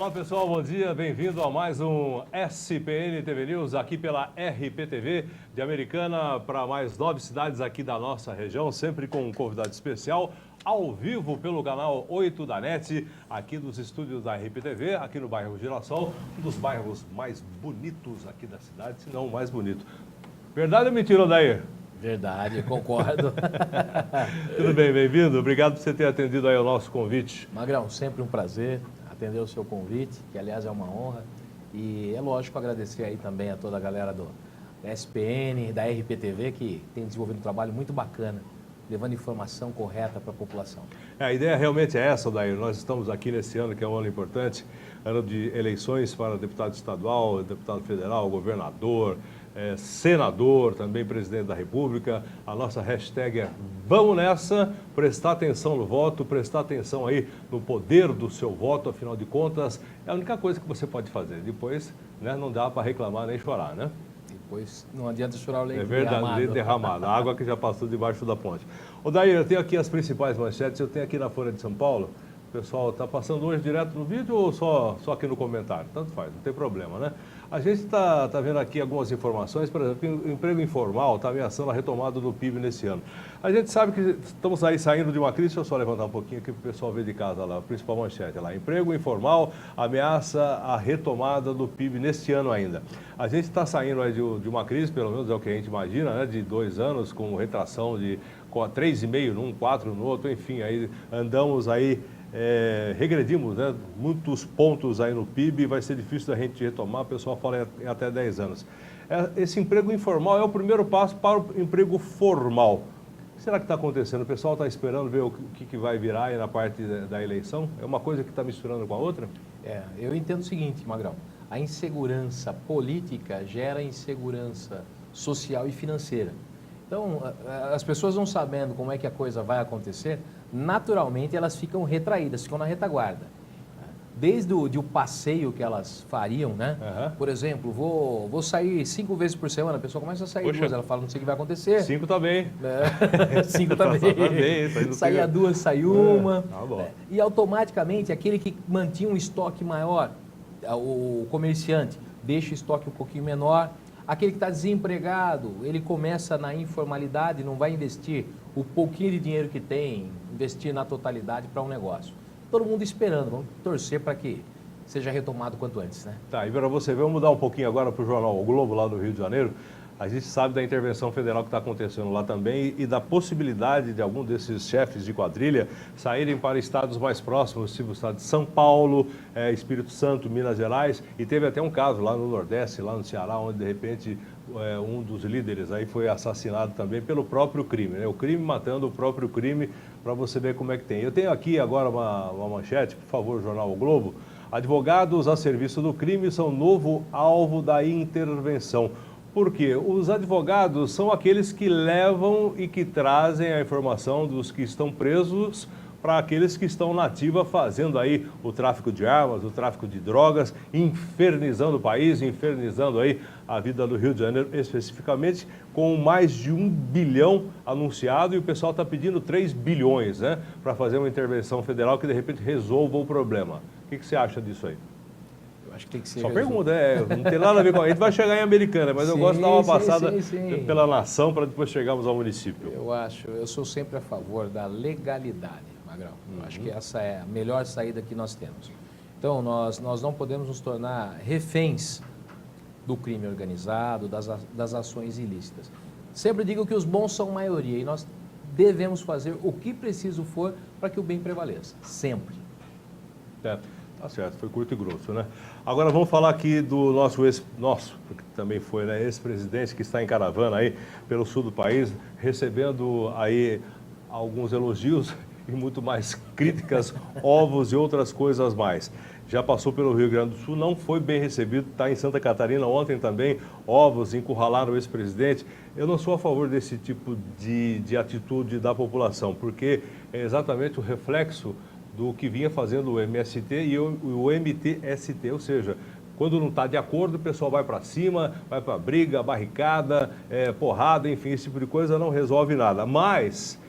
Olá pessoal, bom dia, bem-vindo a mais um SPN TV News aqui pela RPTV de Americana para mais 9 cidades aqui da nossa região, sempre com um convidado especial, ao vivo pelo canal 8 da NET, aqui dos estúdios da RPTV, aqui no bairro Girassol, um dos bairros mais bonitos aqui da cidade, se não o mais bonito. Verdade ou mentira, Odair? Verdade, eu concordo. Tudo bem, bem-vindo, obrigado por você ter atendido aí ao nosso convite. Magrão, sempre um prazer atender o seu convite, que aliás é uma honra. E é lógico agradecer aí também a toda a galera do SPN, da RPTV, que tem desenvolvido um trabalho muito bacana, levando informação correta para a população. A ideia realmente é essa, Odair. Nós estamos aqui nesse ano, que é um ano importante, ano de eleições para deputado estadual, deputado federal, governador, senador, também presidente da República. A nossa hashtag é Vamos Nessa, prestar atenção no voto, prestar atenção aí no poder do seu voto, afinal de contas, é a única coisa que você pode fazer. Depois, né, não dá para reclamar nem chorar, né? Depois não adianta chorar o leite derramado. É verdade, leite derramado, a água que já passou debaixo da ponte. Odair, eu tenho aqui as principais manchetes, eu tenho aqui na Folha de São Paulo. O pessoal está passando hoje direto no vídeo ou só aqui no comentário? Tanto faz, não tem problema, né? A gente está vendo aqui algumas informações, por exemplo, o emprego informal está ameaçando a retomada do PIB nesse ano. A gente sabe que estamos aí saindo de uma crise, deixa eu só levantar um pouquinho aqui para o pessoal ver de casa lá, a principal manchete lá. Emprego informal ameaça a retomada do PIB neste ano ainda. A gente está saindo aí de uma crise, pelo menos é o que a gente imagina, né? De 2 anos, com retração de 3,5 num, 4 no outro, enfim, aí andamos aí. Regredimos, né, muitos pontos aí no PIB, vai ser difícil da gente retomar, o pessoal fala em até 10 anos. Esse emprego informal é o primeiro passo para o emprego formal. O que será que está acontecendo? O pessoal está esperando ver o que vai virar aí na parte da eleição? É uma coisa que está misturando com a outra? Eu entendo o seguinte, Magrão, a insegurança política gera insegurança social e financeira. Então, as pessoas não sabendo como é que a coisa vai acontecer, naturalmente elas ficam retraídas, ficam na retaguarda. Desde o passeio que elas fariam, né? Uhum. Por exemplo, vou sair 5 vezes por semana, a pessoa começa a sair 2, ela fala, não sei o que vai acontecer. 5 tá bem. 5 tá bem. Saía 2, sai 1. Tá bom. E automaticamente, aquele que mantinha um estoque maior, o comerciante, deixa o estoque um pouquinho menor. Aquele que está desempregado, ele começa na informalidade, não vai investir o pouquinho de dinheiro que tem, investir na totalidade para um negócio. Todo mundo esperando, vamos torcer para que seja retomado quanto antes, né? Tá, e para você ver, vamos mudar um pouquinho agora para o jornal O Globo, lá do Rio de Janeiro. A gente sabe da intervenção federal que está acontecendo lá também e da possibilidade de algum desses chefes de quadrilha saírem para estados mais próximos, tipo o estado de São Paulo, Espírito Santo, Minas Gerais, e teve até um caso lá no Nordeste, lá no Ceará, onde de repente um dos líderes aí foi assassinado também pelo próprio crime, né? O crime matando o próprio crime, para você ver como é que tem. Eu tenho aqui agora uma manchete, por favor, jornal O Globo. Advogados a serviço do crime são novo alvo da intervenção. Por quê? Os advogados são aqueles que levam e que trazem a informação dos que estão presos para aqueles que estão na ativa fazendo aí o tráfico de armas, o tráfico de drogas, infernizando o país, infernizando aí a vida do Rio de Janeiro, especificamente com mais de 1 bilhão anunciado e o pessoal está pedindo 3 bilhões, né, para fazer uma intervenção federal que de repente resolva o problema. O que você acha disso aí? Acho que tem que ser. Só pergunta, não tem nada a ver com a gente, vai chegar em Americana, mas eu gosto de dar uma passada pela nação para depois chegarmos ao município. Eu sou sempre a favor da legalidade, Magrão. Eu acho que essa é a melhor saída que nós temos. Então, nós não podemos nos tornar reféns do crime organizado, das ações ilícitas. Sempre digo que os bons são maioria e nós devemos fazer o que preciso for para que o bem prevaleça, sempre. Tá certo, foi curto e grosso, né? Agora vamos falar aqui do nosso, porque também foi, né, ex-presidente que está em caravana aí pelo sul do país, recebendo aí alguns elogios e muito mais críticas, ovos e outras coisas mais. Já passou pelo Rio Grande do Sul, não foi bem recebido, está em Santa Catarina ontem também, ovos encurralaram o ex-presidente. Eu não sou a favor desse tipo de atitude da população, porque é exatamente o reflexo do que vinha fazendo o MST e o MTST, ou seja, quando não está de acordo, o pessoal vai para cima, vai para briga, barricada, porrada, enfim, esse tipo de coisa não resolve nada. Mas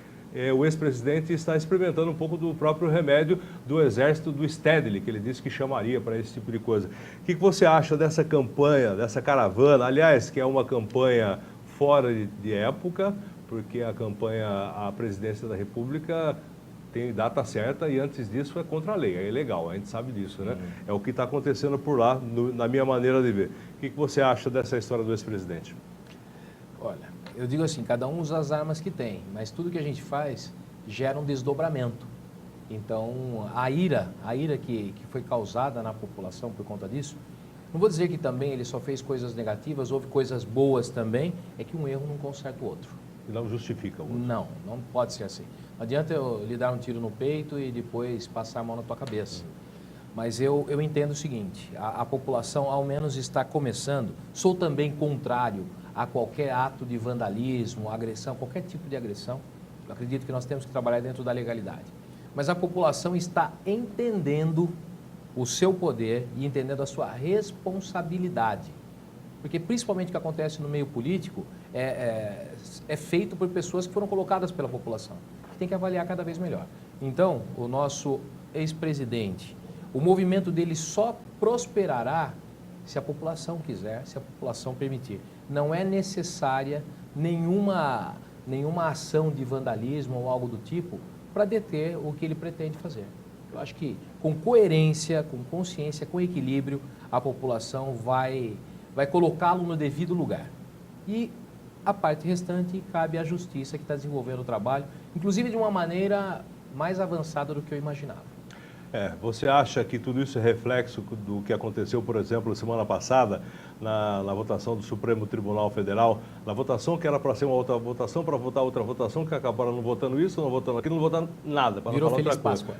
o ex-presidente está experimentando um pouco do próprio remédio do exército do Stedley, que ele disse que chamaria para esse tipo de coisa. O que você acha dessa campanha, dessa caravana? Aliás, que é uma campanha fora de época, porque a campanha à presidência da República tem data certa e antes disso é contra a lei, é ilegal, a gente sabe disso, né? É o que está acontecendo por lá, na minha maneira de ver. O que você acha dessa história do ex-presidente? Olha, eu digo assim, cada um usa as armas que tem, mas tudo que a gente faz gera um desdobramento. Então, a ira que foi causada na população por conta disso, não vou dizer que também ele só fez coisas negativas, houve coisas boas também, é que um erro não conserta o outro. E não justifica o outro. Não pode ser assim. Não adianta eu lhe dar um tiro no peito e depois passar a mão na tua cabeça. Mas eu entendo o seguinte, a população ao menos está começando, sou também contrário a qualquer ato de vandalismo, agressão, qualquer tipo de agressão. Eu acredito que nós temos que trabalhar dentro da legalidade. Mas a população está entendendo o seu poder e entendendo a sua responsabilidade. Porque principalmente o que acontece no meio político é feito por pessoas que foram colocadas pela população, que tem que avaliar cada vez melhor. Então, o nosso ex-presidente, o movimento dele só prosperará se a população quiser, se a população permitir. Não é necessária nenhuma ação de vandalismo ou algo do tipo para deter o que ele pretende fazer. Eu acho que com coerência, com consciência, com equilíbrio, a população vai colocá-lo no devido lugar. E a parte restante cabe à justiça que está desenvolvendo o trabalho, inclusive de uma maneira mais avançada do que eu imaginava. Você acha que tudo isso é reflexo do que aconteceu, por exemplo, semana passada, na votação do Supremo Tribunal Federal, na votação que era para ser uma outra votação, para votar outra votação, que acabaram não votando isso, não votando aquilo, não votando nada. Virou Feliz Páscoa.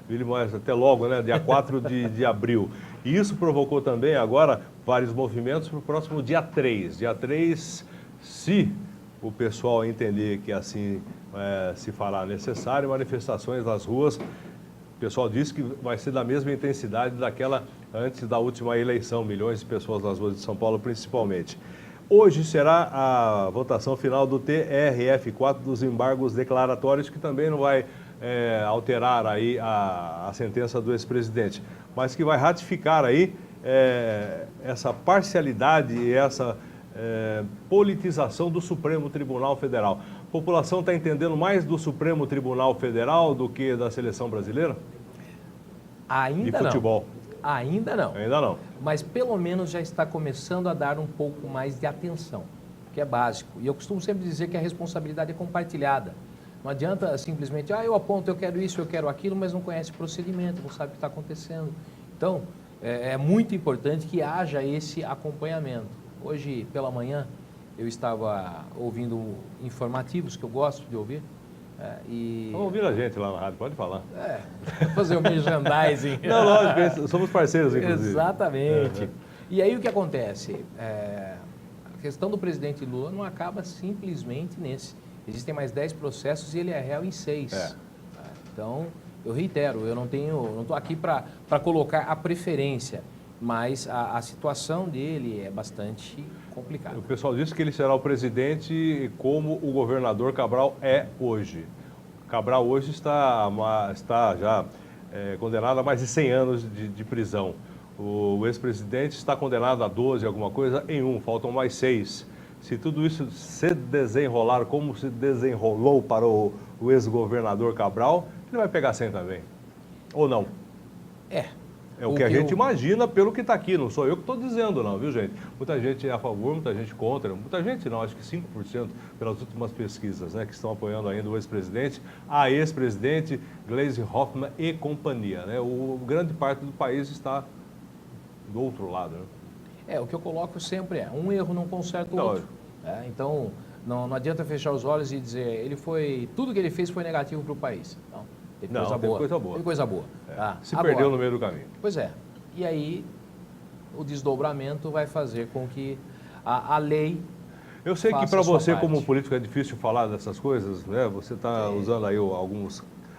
Até logo, né? Dia 4 de abril. E isso provocou também agora vários movimentos para o próximo dia 3. Dia 3, se o pessoal entender que assim se fará necessário, manifestações nas ruas. O pessoal disse que vai ser da mesma intensidade daquela antes da última eleição, milhões de pessoas nas ruas de São Paulo principalmente. Hoje será a votação final do TRF4 dos embargos declaratórios, que também não vai alterar aí a sentença do ex-presidente, mas que vai ratificar aí essa parcialidade e essa politização do Supremo Tribunal Federal. A população está entendendo mais do Supremo Tribunal Federal do que da seleção brasileira? Ainda não. De futebol? Ainda não. Ainda não. Mas pelo menos já está começando a dar um pouco mais de atenção, que é básico. E eu costumo sempre dizer que a responsabilidade é compartilhada. Não adianta simplesmente, eu aponto, eu quero isso, eu quero aquilo, mas não conhece o procedimento, não sabe o que está acontecendo. Então, é muito importante que haja esse acompanhamento. Hoje, pela manhã, eu estava ouvindo informativos que eu gosto de ouvir. Vamos ouvir a gente lá na rádio, pode falar. Fazer o merchandising. Não, lógico, somos parceiros, inclusive. Exatamente. E aí o que acontece? A questão do presidente Lula não acaba simplesmente nesse. Existem mais 10 processos e ele é réu em 6. Então, eu reitero, eu não estou aqui para colocar a preferência, mas a situação dele é bastante complicada. O pessoal disse que ele será o presidente como o governador Cabral é hoje. Cabral hoje está já condenado a mais de 100 anos de prisão. O ex-presidente está condenado a 12, alguma coisa, em 1, faltam mais 6. Se tudo isso se desenrolar como se desenrolou para o ex-governador Cabral, ele vai pegar 100 também. Ou não? É o que a gente imagina pelo que está aqui, não sou eu que estou dizendo não, viu gente? Muita gente é a favor, muita gente contra, muita gente não, acho que 5% pelas últimas pesquisas, né, que estão apoiando ainda o ex-presidente, a ex-presidente Gleisi Hoffmann e companhia, né? Grande parte do país está do outro lado, né? O que eu coloco sempre um erro não conserta o outro. Então, não adianta fechar os olhos e dizer, tudo que ele fez foi negativo para o país. Não. Teve coisa boa. Teve coisa boa. Se perdeu no meio do caminho. Pois é. E aí, o desdobramento vai fazer com que a lei. Eu sei que para você, como político, é difícil falar dessas coisas, né? Você está usando aí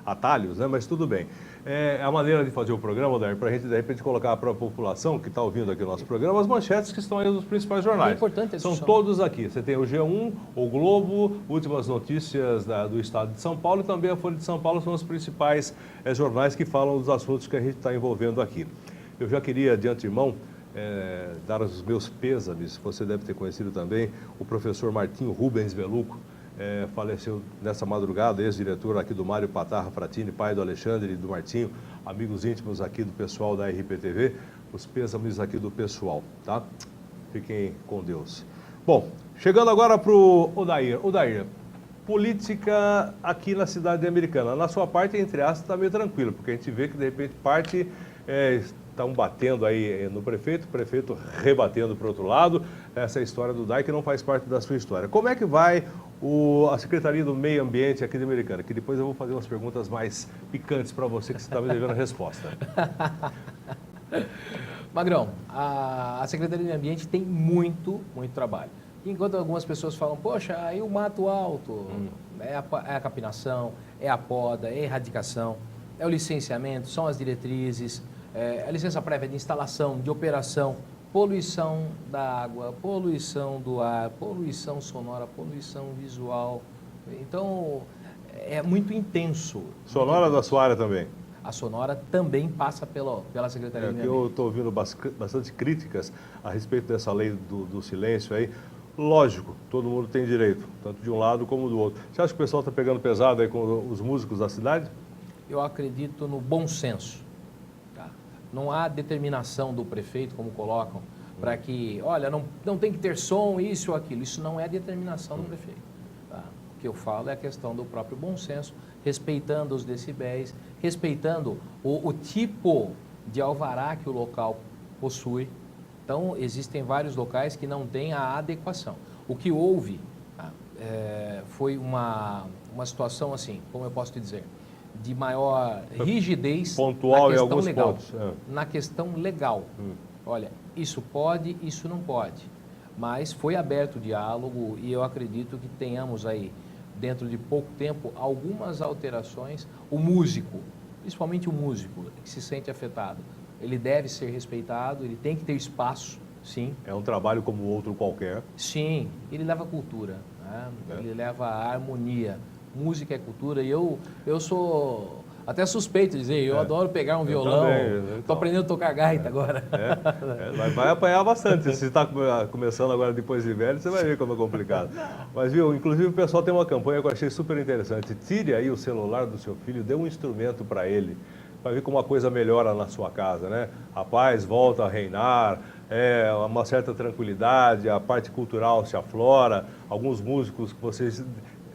atalhos, né? Mas tudo bem. É a maneira de fazer o programa, Odair, para a gente, de repente, colocar para a população que está ouvindo aqui o nosso programa as manchetes que estão aí nos principais jornais. É importante São todos aqui. Você tem o G1, o Globo, últimas notícias do estado de São Paulo e também a Folha de São Paulo são os principais jornais que falam dos assuntos que a gente está envolvendo aqui. Eu já queria, de antemão, dar os meus pêsames, você deve ter conhecido também, o professor Martinho Rubens Veluco, faleceu nessa madrugada, ex-diretor aqui do Mário Patarra Fratini, pai do Alexandre e do Martinho, amigos íntimos aqui do pessoal da RPTV, os pêsames aqui do pessoal, tá? Fiquem com Deus. Bom, chegando agora para o Odair. Odair, política aqui na cidade americana, na sua parte, entre aspas, está meio tranquilo, porque a gente vê que de repente parte... estão batendo aí no prefeito, o prefeito rebatendo para o outro lado, essa história do DAI que não faz parte da sua história. Como é que vai a Secretaria do Meio Ambiente aqui de Americana? Que depois eu vou fazer umas perguntas mais picantes para você, que você está me devendo a resposta. Magrão, a Secretaria do Meio Ambiente tem muito trabalho. Enquanto algumas pessoas falam, poxa, aí o mato alto, é a capinação, é a poda, é a erradicação, é o licenciamento, são as diretrizes, a licença prévia de instalação, de operação, poluição da água, poluição do ar, poluição sonora, poluição visual. Então, é muito intenso. Sonora da sua área também? A sonora também passa pela Secretaria do Meio Ambiente. Eu estou ouvindo bastante críticas a respeito dessa lei do silêncio aí. Lógico, todo mundo tem direito, tanto de um lado como do outro. Você acha que o pessoal está pegando pesado aí com os músicos da cidade? Eu acredito no bom senso. Tá? Não há determinação do prefeito, como colocam, para que, olha, não tem que ter som, isso ou aquilo. Isso não é determinação do prefeito. Tá? O que eu falo é a questão do próprio bom senso, respeitando os decibéis, respeitando o tipo de alvará que o local possui. Então, existem vários locais que não têm a adequação. O que houve foi uma situação assim, como eu posso te dizer, de maior rigidez pontual na em questão alguns legal. pontos. Na questão legal. Olha, isso pode, isso não pode. Mas foi aberto o diálogo e eu acredito que tenhamos aí, dentro de pouco tempo, algumas alterações. O músico, principalmente o músico que se sente afetado, ele deve ser respeitado, ele tem que ter espaço, sim. É um trabalho como outro qualquer. Sim, ele leva cultura, né? Ele leva harmonia. Música é cultura e eu sou até suspeito de dizer, eu adoro pegar um violão, estou aprendendo a tocar gaita agora. Mas vai apanhar bastante, se você está começando agora depois de velho, você vai ver como é complicado. Mas viu, inclusive o pessoal tem uma campanha que eu achei super interessante, tire aí o celular do seu filho, dê um instrumento para ele, para ver como a coisa melhora na sua casa, né? A paz volta a reinar, uma certa tranquilidade, a parte cultural se aflora, alguns músicos que vocês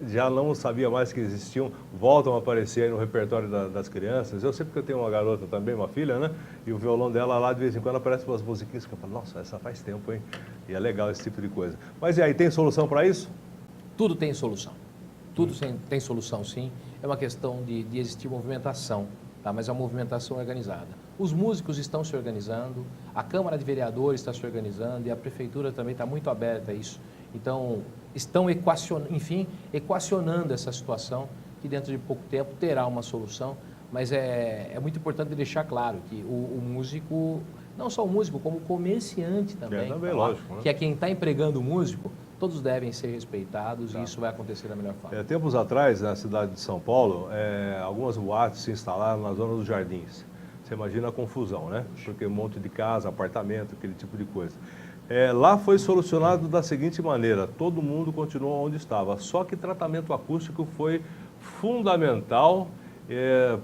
já não sabia mais que existiam, voltam a aparecer aí no repertório das crianças. Eu sei porque eu tenho uma garota também, uma filha, né? E o violão dela lá, de vez em quando, aparece umas musiquinhas que eu falo, nossa, essa faz tempo, hein? E é legal esse tipo de coisa. Mas e aí, tem solução para isso? Tudo tem solução. Tudo tem solução, sim. É uma questão de existir movimentação, tá? Mas é uma movimentação organizada. Os músicos estão se organizando, a Câmara de Vereadores está se organizando e a Prefeitura também está muito aberta a isso. Então, estão equacionando essa situação, que dentro de pouco tempo terá uma solução, mas é muito importante deixar claro que o músico, não só o músico, como o comerciante também, lógico, né? Que é quem está empregando o músico, todos devem ser respeitados e isso vai acontecer da melhor forma. Tempos atrás, na cidade de São Paulo, algumas boates se instalaram na zona dos Jardins. Você imagina a confusão, né? Porque um monte de casa, apartamento, aquele tipo de coisa. Lá foi solucionado da seguinte maneira, todo mundo continuou onde estava, só que tratamento acústico foi fundamental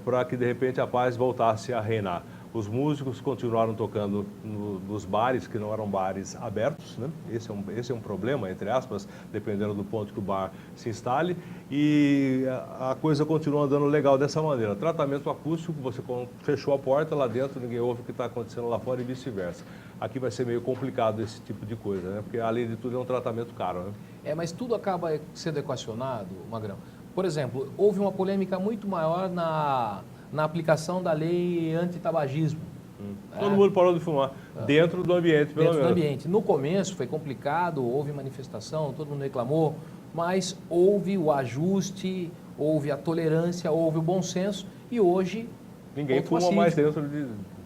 para que de repente a paz voltasse a reinar. Os músicos continuaram tocando nos bares, que não eram bares abertos, né? Esse é um problema, entre aspas, dependendo do ponto que o bar se instale, e a coisa continua andando legal dessa maneira. Tratamento acústico, você fechou a porta, lá dentro ninguém ouve o que está acontecendo lá fora e vice-versa. Aqui vai ser meio complicado esse tipo de coisa, né? Porque além de tudo é um tratamento caro, né? Mas tudo acaba sendo equacionado, Magrão. Por exemplo, houve uma polêmica muito maior na aplicação da lei anti-tabagismo. Todo mundo parou de fumar, dentro do ambiente, pelo menos. Dentro do ambiente. No começo foi complicado, houve manifestação, todo mundo reclamou, mas houve o ajuste, houve a tolerância, houve o bom senso e hoje... Ninguém fuma mais dentro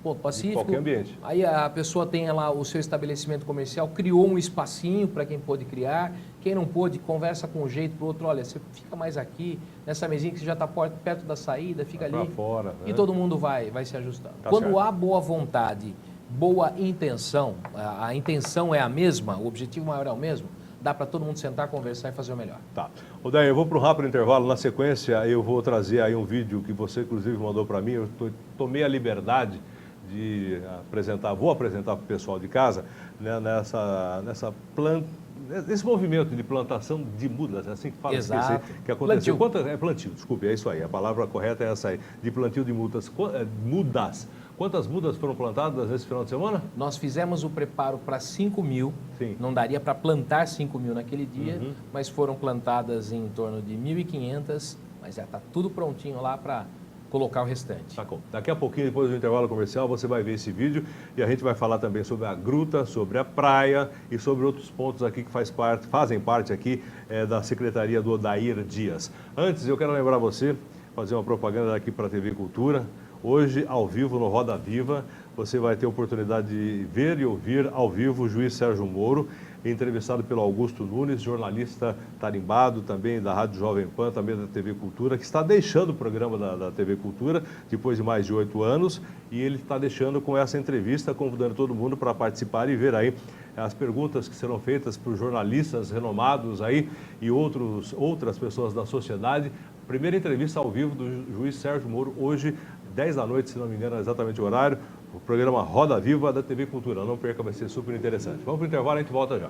ponto pacífico. De qualquer ambiente. Aí a pessoa tem lá o seu estabelecimento comercial, criou um espacinho para quem pôde criar, quem não pôde, conversa com um jeito para o outro, olha, você fica mais aqui, nessa mesinha que você já está perto da saída, fica ali. Fora, né? E todo mundo vai se ajustando. Tá Quando certo. há boa vontade, boa intenção, a intenção é a mesma, o objetivo maior é o mesmo, dá para todo mundo sentar, conversar e fazer o melhor. Tá. Odair, eu vou para um rápido intervalo. Na sequência, eu vou trazer aí um vídeo que você, inclusive, mandou para mim. Eu tomei a liberdade de apresentar, vou apresentar para o pessoal de casa, né, nesse movimento de plantação de mudas, é assim que fala, Exato. que aconteceu. Plantio. Plantio, desculpe, é isso aí, a palavra correta é essa aí, de plantio de mudas. Quantas mudas foram plantadas nesse final de semana? Nós fizemos o preparo para 5 mil, Sim. Não daria para plantar 5 mil naquele dia, mas foram plantadas em torno de 1.500, mas já está tudo prontinho lá para colocar o restante. Tá bom. Daqui a pouquinho, depois do intervalo comercial, você vai ver esse vídeo e a gente vai falar também sobre a gruta, sobre a praia e sobre outros pontos aqui que fazem parte aqui da Secretaria do Odair Dias. Antes, eu quero lembrar você, fazer uma propaganda aqui para a TV Cultura. Hoje, ao vivo, no Roda Viva, você vai ter a oportunidade de ver e ouvir ao vivo o juiz Sérgio Moro, entrevistado pelo Augusto Nunes, jornalista tarimbado também da Rádio Jovem Pan, também da TV Cultura, que está deixando o programa da TV Cultura depois de mais de 8 anos e ele está deixando com essa entrevista, convidando todo mundo para participar e ver aí as perguntas que serão feitas por jornalistas renomados aí e outras pessoas da sociedade. Primeira entrevista ao vivo do juiz Sérgio Moro, hoje, 10 da noite, se não me engano, é exatamente o horário. O programa Roda Viva da TV Cultura. Não perca, vai ser super interessante. Vamos para o intervalo, a gente volta já.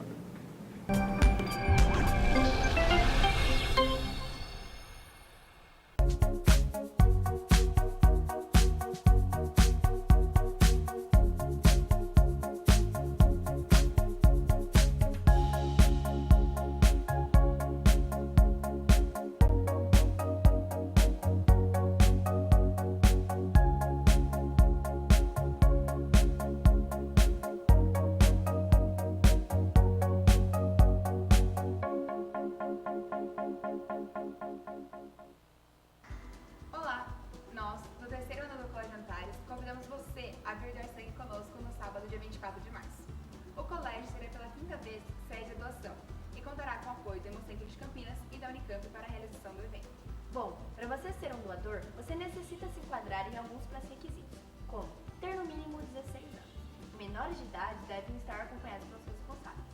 Bom, para você ser um doador, você necessita se enquadrar em alguns pré-requisitos, como ter no mínimo 16 anos. Menores de idade devem estar acompanhados pelos seus responsáveis.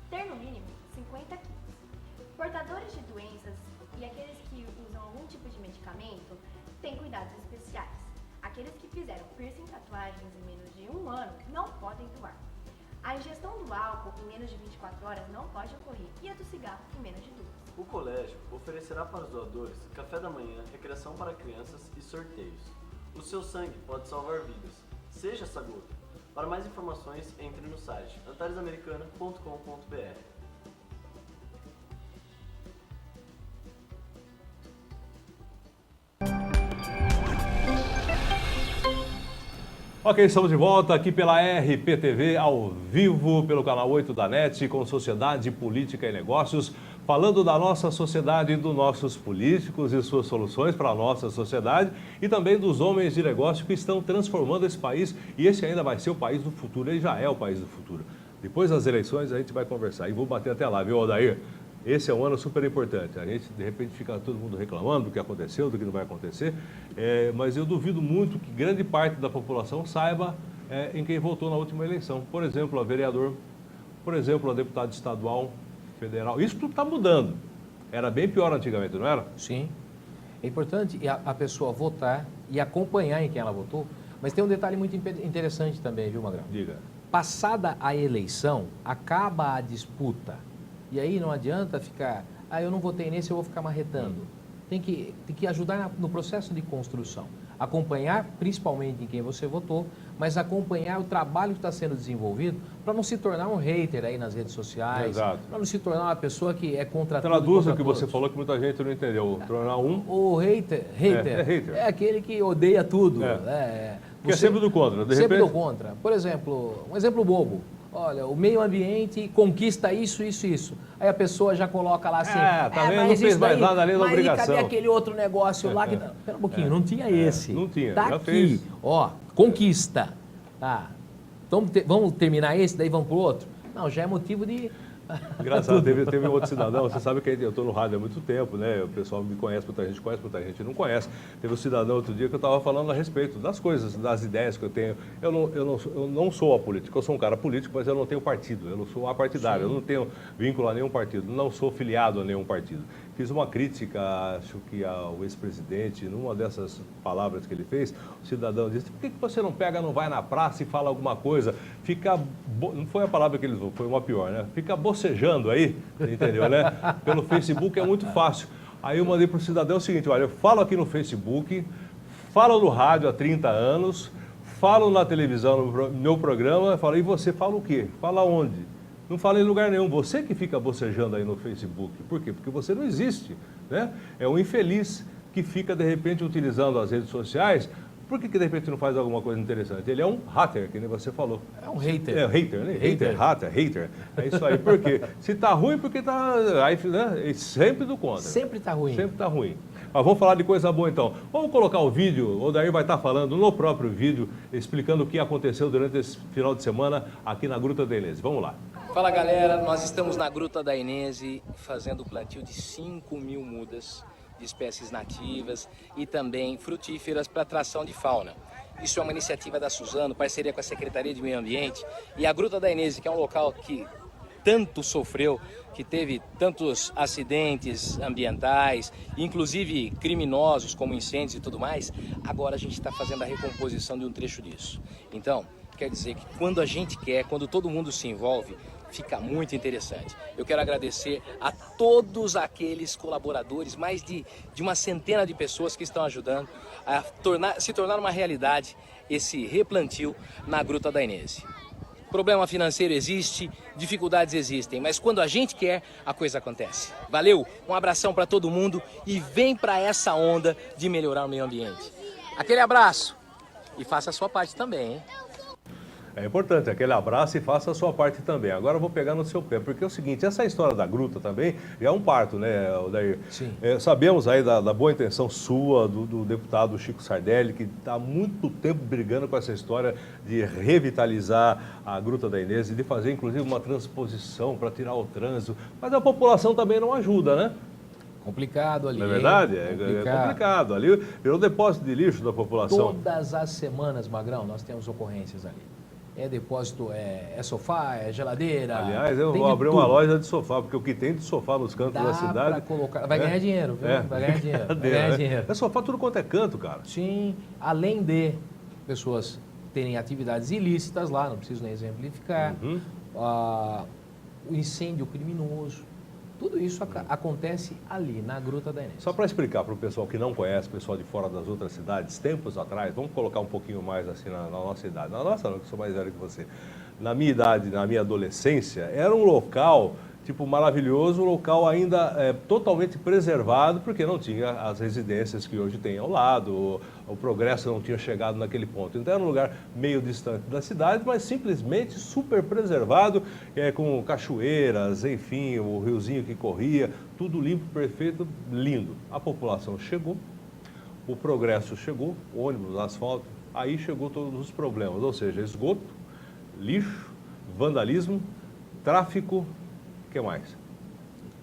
Ter no mínimo 50 quilos. Portadores de doenças e aqueles que usam algum tipo de medicamento têm cuidados especiais. Aqueles que fizeram piercing e tatuagens em menos de 1 ano não podem doar. A ingestão do álcool em menos de 24 horas não pode ocorrer e a do cigarro em menos de 2. O colégio oferecerá para os doadores café da manhã, recreação para crianças e sorteios. O seu sangue pode salvar vidas. Seja essa gota. Para mais informações, entre no site antarisamericana.com.br. Ok, estamos de volta aqui pela RPTV, ao vivo, pelo canal 8 da NET, com Sociedade, Política e Negócios, falando da nossa sociedade e dos nossos políticos e suas soluções para a nossa sociedade e também dos homens de negócio que estão transformando esse país e esse ainda vai ser o país do futuro, ele já é o país do futuro. Depois das eleições a gente vai conversar e vou bater até lá, viu, Odair? Esse é um ano super importante. A gente, de repente, fica todo mundo reclamando do que aconteceu, do que não vai acontecer, mas eu duvido muito que grande parte da população saiba em quem votou na última eleição. Por exemplo, a vereador, por exemplo, a deputada estadual, federal. Isso tudo está mudando. Era bem pior antigamente, não era? Sim. É importante a pessoa votar e acompanhar em quem ela votou, mas tem um detalhe muito interessante também, viu, Magrão? Diga. Passada a eleição, acaba a disputa. E aí não adianta ficar, eu não votei nesse, eu vou ficar marretando. Tem que ajudar no processo de construção. Acompanhar, principalmente em quem você votou, mas acompanhar o trabalho que está sendo desenvolvido para não se tornar um hater aí nas redes sociais. Para não se tornar uma pessoa que é contra tudo. Traduz o que você falou que muita gente não entendeu. Tornar um... O hater é aquele que odeia tudo. Que é sempre do contra. Sempre do contra. Por exemplo, um exemplo bobo. olha, o meio ambiente conquista isso, isso, isso. Aí a pessoa já coloca lá assim, tá vendo? Não fez mais nada além da obrigação. Cadê aquele outro negócio lá? Que... Pera um pouquinho, não tinha esse. Não tinha, tá já aqui, fez. ó, conquista. Tá. Então, vamos terminar esse, daí vamos pro outro? Não, já é motivo de... Engraçado, teve um outro cidadão, você sabe que eu estou no rádio há muito tempo, né? O pessoal me conhece, muita gente não conhece. Teve um cidadão outro dia que eu estava falando a respeito das coisas, das ideias que eu tenho. Eu não sou apolítico, eu sou um cara político, mas eu não tenho partido, eu não sou apartidário, eu não tenho vínculo a nenhum partido, não sou filiado a nenhum partido. Fiz uma crítica, acho que ao ex-presidente, numa dessas palavras que ele fez, o cidadão disse, por que você não pega, não vai na praça e fala alguma coisa? Não foi a palavra que ele usou, foi uma pior, né? Fica bocejando aí, entendeu, né? Pelo Facebook é muito fácil. Aí eu mandei para o cidadão o seguinte, olha, eu falo aqui no Facebook, falo no rádio há 30 anos, falo na televisão, no meu programa, falo, e você fala o quê? Fala onde? Não fala em lugar nenhum, você que fica bocejando aí no Facebook. Por quê? Porque você não existe, né? É um infeliz que fica, de repente, utilizando as redes sociais. Por que de repente não faz alguma coisa interessante? Ele é um hater, que nem você falou. É um hater. É um hater, né? Hater. É isso aí. Por quê? Se tá ruim, porque tá... Aí, né? Sempre do contra. Sempre tá ruim. Sempre tá ruim. Mas vamos falar de coisa boa então. Vamos colocar o vídeo, o Odair vai estar falando no próprio vídeo, explicando o que aconteceu durante esse final de semana aqui na Gruta da Inês. Vamos lá. Fala galera, nós estamos na Gruta da Inês fazendo o plantio de 5.000 mudas de espécies nativas e também frutíferas para atração de fauna. Isso é uma iniciativa da Suzano, parceria com a Secretaria de Meio Ambiente e a Gruta da Inês, que é um local que tanto sofreu, que teve tantos acidentes ambientais, inclusive criminosos como incêndios e tudo mais, agora a gente está fazendo a recomposição de um trecho disso. Então, quer dizer que quando a gente quer, quando todo mundo se envolve, fica muito interessante. Eu quero agradecer a todos aqueles colaboradores, mais de uma centena de pessoas que estão ajudando a se tornar uma realidade esse replantio na Gruta da Inês. Problema financeiro existe, dificuldades existem, mas quando a gente quer, a coisa acontece. Valeu, um abração para todo mundo e vem para essa onda de melhorar o meio ambiente. Aquele abraço e faça a sua parte também, hein? É importante, aquele abraço e faça a sua parte também. Agora eu vou pegar no seu pé, porque é o seguinte, essa história da gruta também é um parto, né, Odair? Sim. Sabemos aí da boa intenção sua, do deputado Chico Sardelli, que está há muito tempo brigando com essa história de revitalizar a Gruta da Inês e de fazer, inclusive, uma transposição para tirar o trânsito. Mas a população também não ajuda, né? Complicado ali. Não é verdade? Complicado. É complicado. Ali virou depósito de lixo da população. Todas as semanas, Magrão, nós temos ocorrências ali. É depósito, é sofá, é geladeira. Aliás, eu vou abrir uma loja de sofá, porque o que tem de sofá nos cantos da cidade... Pra colocar... Vai ganhar dinheiro, viu? Vai ganhar dinheiro. Vai ganhar dinheiro. É sofá tudo quanto é canto, cara. Sim, além de pessoas terem atividades ilícitas lá, não preciso nem exemplificar, o incêndio criminoso, tudo isso acontece ali, na Gruta da Inês. Só para explicar para o pessoal que não conhece, pessoal de fora das outras cidades, tempos atrás, vamos colocar um pouquinho mais assim na nossa idade. Na nossa não, que eu sou mais velho que você. Na minha idade, na minha adolescência, era um local, tipo, maravilhoso, um local ainda totalmente preservado, porque não tinha as residências que hoje tem ao lado, o progresso não tinha chegado naquele ponto. Então era um lugar meio distante da cidade, mas simplesmente super preservado, com cachoeiras, enfim, o riozinho que corria, tudo limpo, perfeito, lindo. A população chegou, o progresso chegou, ônibus, asfalto, aí chegou todos os problemas, ou seja, esgoto, lixo, vandalismo, tráfico, o que mais?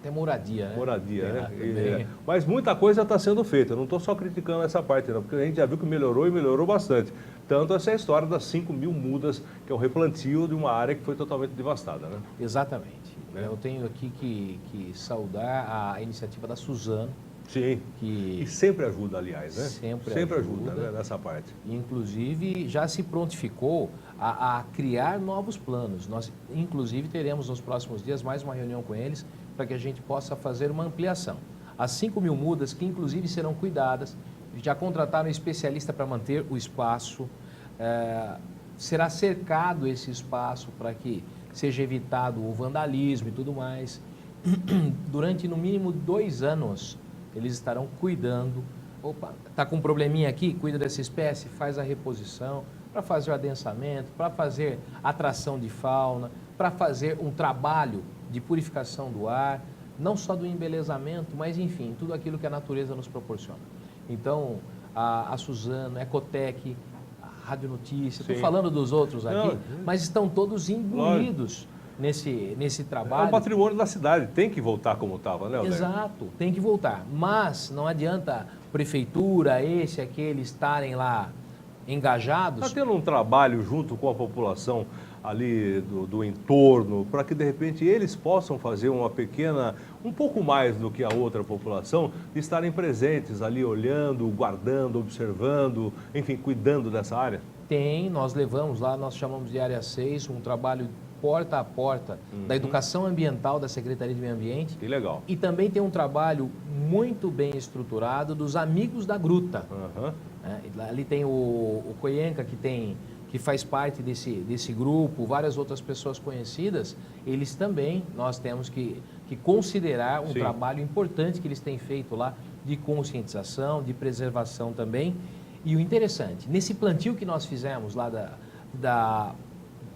Tem moradia, né? Moradia, né? Mas muita coisa está sendo feita, eu não estou só criticando essa parte não, porque a gente já viu que melhorou e melhorou bastante. Tanto essa é a história das 5.000 mudas, que é o replantio de uma área que foi totalmente devastada, né? Exatamente. Eu tenho aqui que saudar a iniciativa da Suzano. Sim, e sempre ajuda, aliás, né? Sempre ajuda, né, nessa parte. Inclusive, já se prontificou a criar novos planos. Nós, inclusive, teremos nos próximos dias mais uma reunião com eles para que a gente possa fazer uma ampliação. As 5.000 mudas, que inclusive serão cuidadas, já contrataram um especialista para manter o espaço, será cercado esse espaço para que seja evitado o vandalismo e tudo mais. Durante, no mínimo, 2 anos, eles estarão cuidando. Opa, está com um probleminha aqui, cuida dessa espécie, faz a reposição, para fazer o adensamento, para fazer atração de fauna. para fazer um trabalho de purificação do ar, não só do embelezamento, mas enfim, tudo aquilo que a natureza nos proporciona. Então, a Suzano, a Ecotec, a Rádio Notícia, estou falando dos outros aqui, mas estão todos imbuídos nesse trabalho. É um patrimônio da cidade, tem que voltar como estava, né, Odair? Exato, tem que voltar. Mas não adianta prefeitura, aquele estarem lá engajados. Está tendo um trabalho junto com a população ali do entorno, para que de repente eles possam fazer um pouco mais do que a outra população, estarem presentes ali olhando, guardando, observando, enfim, cuidando dessa área? Tem, nós levamos lá, nós chamamos de Área 6, um trabalho porta a porta da educação ambiental da Secretaria de Meio Ambiente. Que legal. E também tem um trabalho muito bem estruturado dos amigos da gruta. Ali tem o Coyenca, que faz parte desse grupo, várias outras pessoas conhecidas, eles também, nós temos que considerar um trabalho importante que eles têm feito lá de conscientização, de preservação também. E o interessante, nesse plantio que nós fizemos lá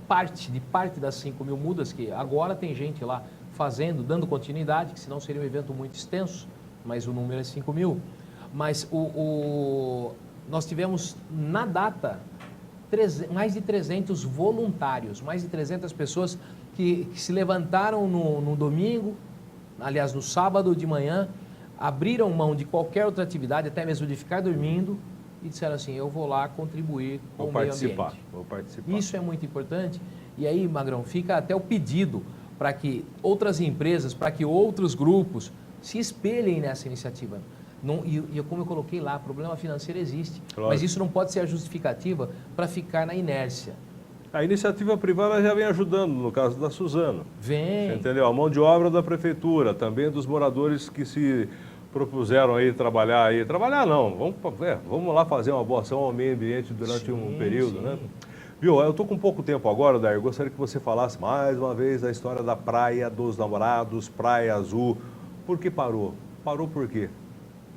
parte das 5.000 mudas, que agora tem gente lá fazendo, dando continuidade, que senão seria um evento muito extenso, mas o número é 5.000. Mas nós tivemos, na data, mais de 300 voluntários, mais de 300 pessoas que se levantaram no domingo, aliás, no sábado de manhã, abriram mão de qualquer outra atividade, até mesmo de ficar dormindo, e disseram assim, eu vou lá contribuir com o meio ambiente. Vou participar. Isso é muito importante. E aí, Magrão, fica até o pedido para que outras empresas, para que outros grupos se espelhem nessa iniciativa. Como eu coloquei lá, problema financeiro existe, claro, mas isso não pode ser a justificativa para ficar na inércia. A iniciativa privada já vem ajudando, no caso da Suzano. Vem. Você entendeu? A mão de obra da prefeitura, também dos moradores que se propuseram aí trabalhar aí. Trabalhar não, vamos lá fazer uma boa ação ao meio ambiente durante um período, né? Viu, eu estou com pouco tempo agora, Odair, gostaria que você falasse mais uma vez da história da Praia dos Namorados, Praia Azul. Por que parou? Parou por quê?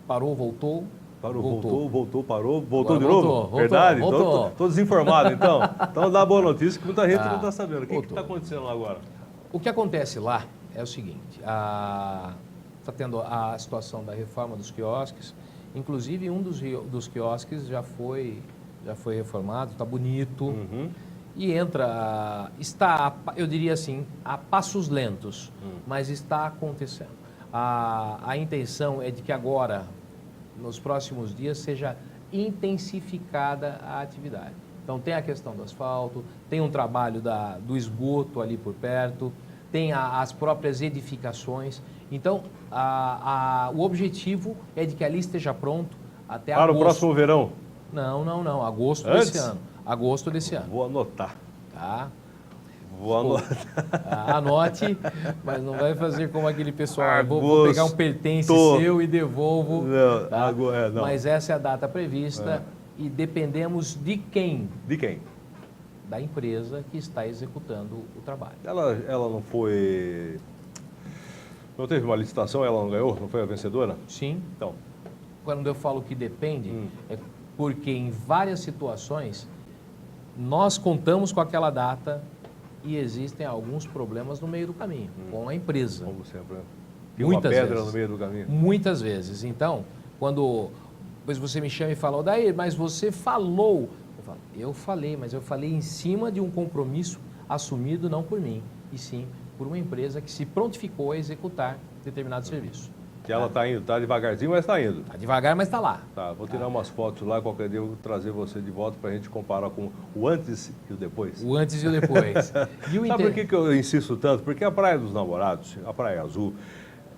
Parou, voltou. Voltou de novo? Verdade? Estou desinformado, então. Então dá boa notícia que muita gente não está sabendo. O que está acontecendo lá agora? O que acontece lá é o seguinte, está tendo a situação da reforma dos quiosques, inclusive um dos quiosques já foi reformado, está bonito, e eu diria assim, a passos lentos, mas está acontecendo. A intenção é de que agora, nos próximos dias, seja intensificada a atividade. Então tem a questão do asfalto, tem um trabalho do esgoto ali por perto, tem as próprias edificações. Então o objetivo é de que ali esteja pronto até agosto. Para o próximo verão? Não, agosto desse ano. Agosto desse ano. Vou anotar. Tá? Vou anotar. Anote, mas não vai fazer como aquele pessoal. Vou pegar um pertence seu e devolvo. Não, tá? não. Mas essa é a data prevista e dependemos de quem? De quem? Da empresa que está executando o trabalho. Ela não foi... Não teve uma licitação, ela não ganhou? Não foi a vencedora? Sim. Então. Quando eu falo que depende, é porque em várias situações nós contamos com aquela data e existem alguns problemas no meio do caminho, com a empresa. Como sempre. Tem muitas uma pedra vezes, no meio do caminho. Muitas vezes. Então, depois você me chama e fala, Odair, mas você falou. Eu falei, mas eu falei em cima de um compromisso assumido não por mim, e sim por uma empresa que se prontificou a executar determinado serviço. Que ela está indo, está devagarzinho, mas está indo. Está devagar, mas está lá. Tá, vou tirar umas fotos lá, qualquer dia eu vou trazer você de volta para a gente comparar com o antes e o depois. O antes e o depois. Sabe por que eu insisto tanto? Porque a Praia dos Namorados, a Praia Azul,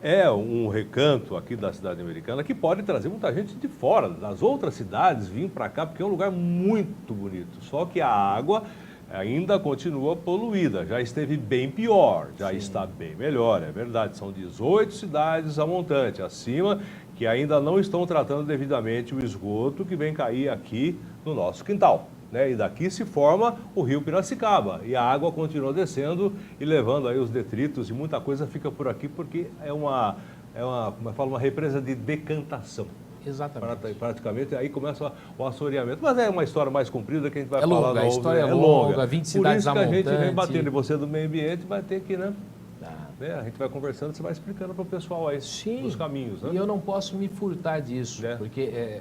é um recanto aqui da cidade americana que pode trazer muita gente de fora, das outras cidades, vir para cá, porque é um lugar muito bonito. Só que a água ainda continua poluída, já esteve bem pior, já está bem melhor, é verdade. São 18 cidades a montante, acima, que ainda não estão tratando devidamente o esgoto que vem cair aqui no nosso quintal, né? E daqui se forma o rio Piracicaba, e a água continua descendo e levando aí os detritos, e muita coisa fica por aqui, porque é uma represa de decantação. Exatamente. Praticamente, aí começa o assoreamento. Mas é uma história mais comprida que a gente vai É falar. longa, a história é longa, 20 cidades a Por isso que a gente vem montante. batendo, e você do meio ambiente vai ter que, né? Ah. A gente vai conversando, você vai explicando para o pessoal aí os caminhos. Né? E eu não posso me furtar disso, porque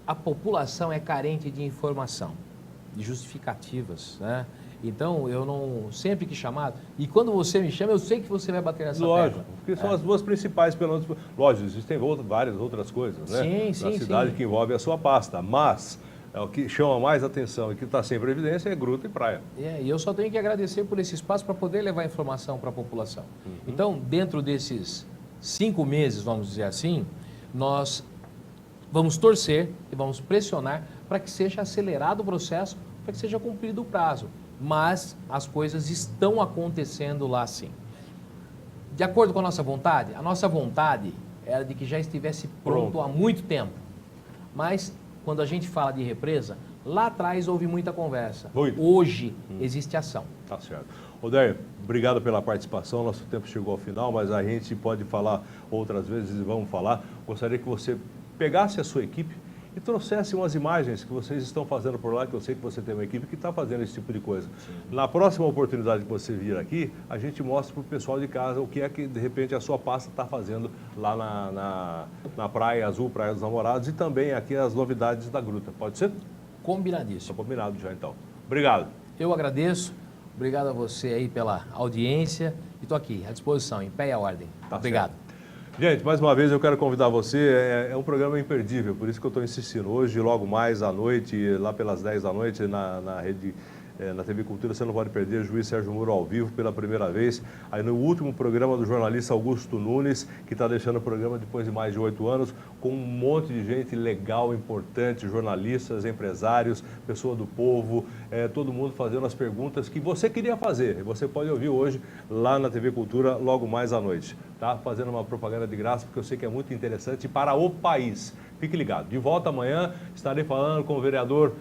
a população é carente de informação, de justificativas, né? Então, eu não... Sempre que chamado... E quando você me chama, eu sei que você vai bater nessa tecla. Lógico, porque são as duas principais, pelo menos... Lógico, existem várias outras coisas, né? Sim, Na cidade que envolve a sua pasta, mas... o que chama mais atenção e que está sempre em evidência é gruta e praia. E eu só tenho que agradecer por esse espaço para poder levar informação para a população. Então, dentro desses 5 meses, vamos dizer assim, nós vamos torcer e vamos pressionar para que seja acelerado o processo, para que seja cumprido o prazo. Mas as coisas estão acontecendo lá sim. De acordo com a nossa vontade era de que já estivesse pronto há muito tempo. Mas... Quando a gente fala de represa, lá atrás houve muita conversa. Hoje existe ação. Tá certo. Odair, obrigado pela participação. Nosso tempo chegou ao final, mas a gente pode falar outras vezes e vamos falar. Gostaria que você pegasse a sua equipe e trouxesse umas imagens que vocês estão fazendo por lá, que eu sei que você tem uma equipe que está fazendo esse tipo de coisa. Sim. Na próxima oportunidade que você vir aqui, a gente mostra para o pessoal de casa o que é que, de repente, a sua pasta está fazendo lá na Praia Azul, Praia dos Namorados, e também aqui as novidades da gruta. Pode ser? Combinadíssimo. Está combinado já, então. Obrigado. Eu agradeço. Obrigado a você aí pela audiência. E estou aqui, à disposição, em pé e à ordem. Tá obrigado. Certo. Gente, mais uma vez eu quero convidar você, é um programa imperdível, por isso que eu estou insistindo. Hoje, logo mais à noite, lá pelas 10 da noite, na rede, na TV Cultura, você não pode perder, Juiz Sérgio Moro ao vivo pela primeira vez. Aí no último programa do jornalista Augusto Nunes, que está deixando o programa depois de mais de 8 anos, com um monte de gente legal, importante, jornalistas, empresários, pessoa do povo, todo mundo fazendo as perguntas que você queria fazer. E você pode ouvir hoje lá na TV Cultura, logo mais à noite. Tá fazendo uma propaganda de graça, porque eu sei que é muito interessante para o país. Fique ligado. De volta amanhã, estarei falando com o vereador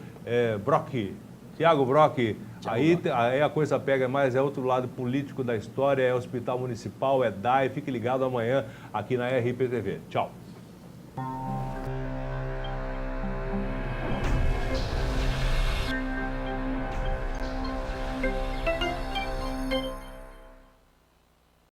Brock, Tiago Brock. Aí a coisa pega mais, é outro lado político da história, é Hospital Municipal, é DAE. Fique ligado amanhã aqui na RPTV. Tchau.